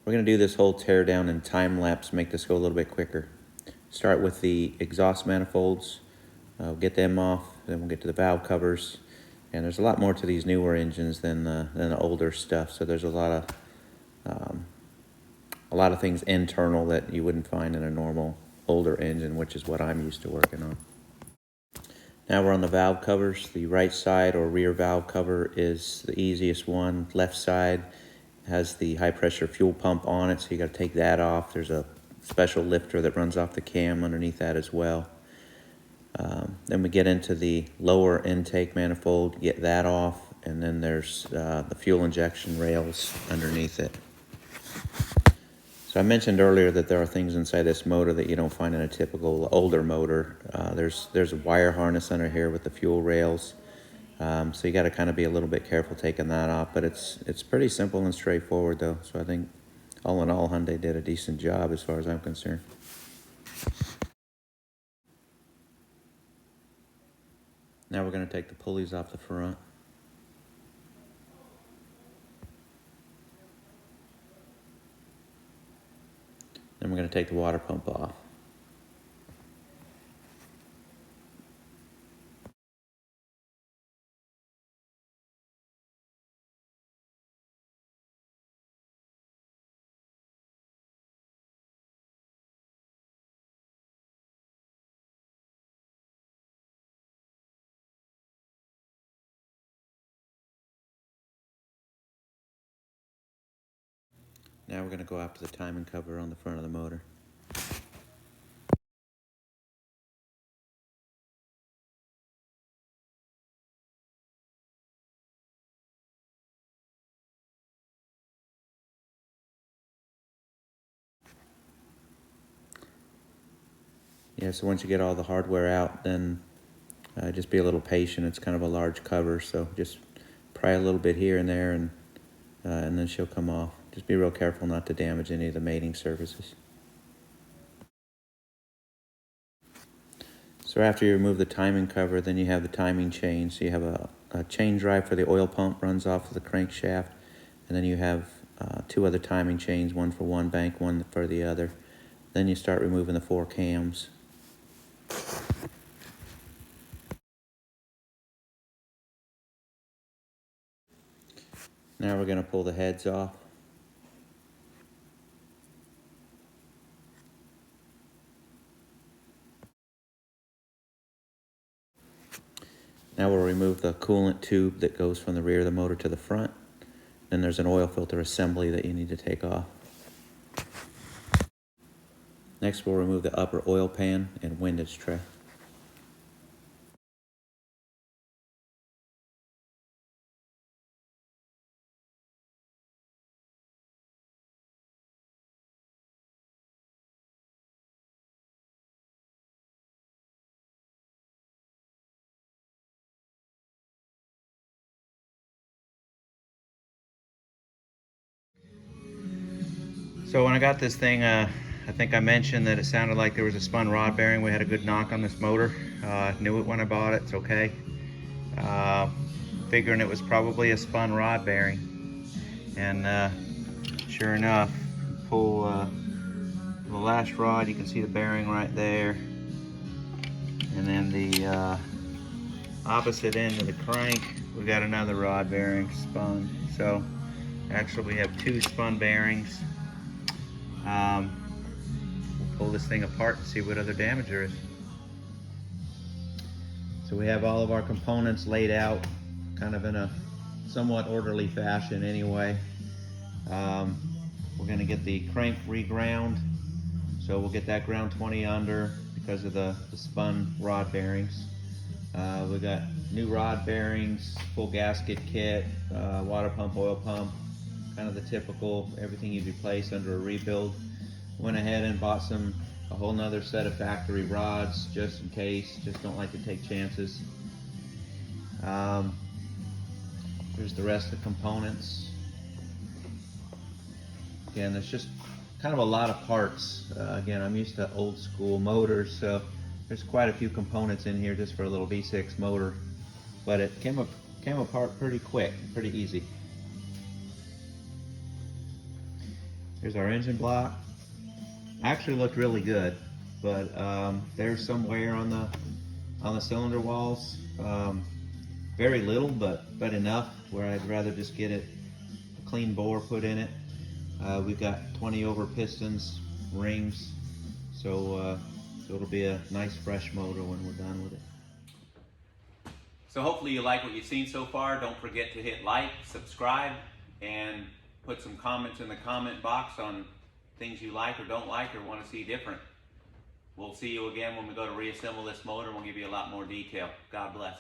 We're going to do this whole tear down in time lapse, make this go a little bit quicker. Start with the exhaust manifolds, get them off, then we'll get to the valve covers. And there's a lot more to these newer engines than the older stuff, so there's a lot of things internal that you wouldn't find in a normal older engine, which is what I'm used to working on. Now we're on the valve covers. The right side or rear valve cover is the easiest one. Left side has the high pressure fuel pump on it, so you got to take that off. There's a special lifter that runs off the cam underneath that as well. Then we get into the lower intake manifold, get that off, and then there's the fuel injection rails underneath it. So I mentioned earlier that there are things inside this motor that you don't find in a typical older motor. There's a wire harness under here with the fuel rails. So you got to kind of be a little bit careful taking that off, but it's pretty simple and straightforward though. So I think all in all, Hyundai did a decent job as far as I'm concerned. Now we're going to take the pulleys off the front. Then we're going to take the water pump off. Now we're going to go after the timing cover on the front of the motor. Yeah, so once you get all the hardware out, then just be a little patient. It's kind of a large cover, so just pry a little bit here and there, and then she'll come off. Just be real careful not to damage any of the mating surfaces. So after you remove the timing cover, then you have the timing chain. So you have a chain drive for the oil pump, runs off of the crankshaft, and then you have two other timing chains, one for one bank, one for the other. Then you start removing the 4 cams. Now we're going to pull the heads off. Now we'll remove the coolant tube that goes from the rear of the motor to the front. Then there's an oil filter assembly that you need to take off. Next we'll remove the upper oil pan and windage tray. So when I got this thing, I think I mentioned that it sounded like there was a spun rod bearing. We had a good knock on this motor. Knew it when I bought it, it's okay. Figuring it was probably a spun rod bearing. And sure enough, pull the last rod, you can see the bearing right there. And then the opposite end of the crank, we got another rod bearing spun. So actually we have 2 spun bearings. We'll pull this thing apart and see what other damage there is. So we have all of our components laid out kind of in a somewhat orderly fashion anyway. We're going to get the crank reground. So we'll get that ground 20 under because of the spun rod bearings. We got new rod bearings, full gasket kit, water pump, oil pump, kind of the typical everything you'd replace under a rebuild. Went ahead and bought a whole nother set of factory rods just in case. Just don't like to take chances. Here's the rest of the components. Again, there's just kind of a lot of parts. Again, I'm used to old school motors, so there's quite a few components in here just for a little V6 motor. But it came apart pretty quick, pretty easy. Here's our engine block. Actually looked really good, but there's some wear on the cylinder walls. Very little, but enough where I'd rather just get a clean bore put in it. We've got 20 over pistons, rings, so it'll be a nice fresh motor when we're done with it. So hopefully you like what you've seen so far. Don't forget to hit like, subscribe, and put some comments in the comment box on things you like or don't like or want to see different. We'll see you again when we go to reassemble this motor, and we'll give you a lot more detail. God bless.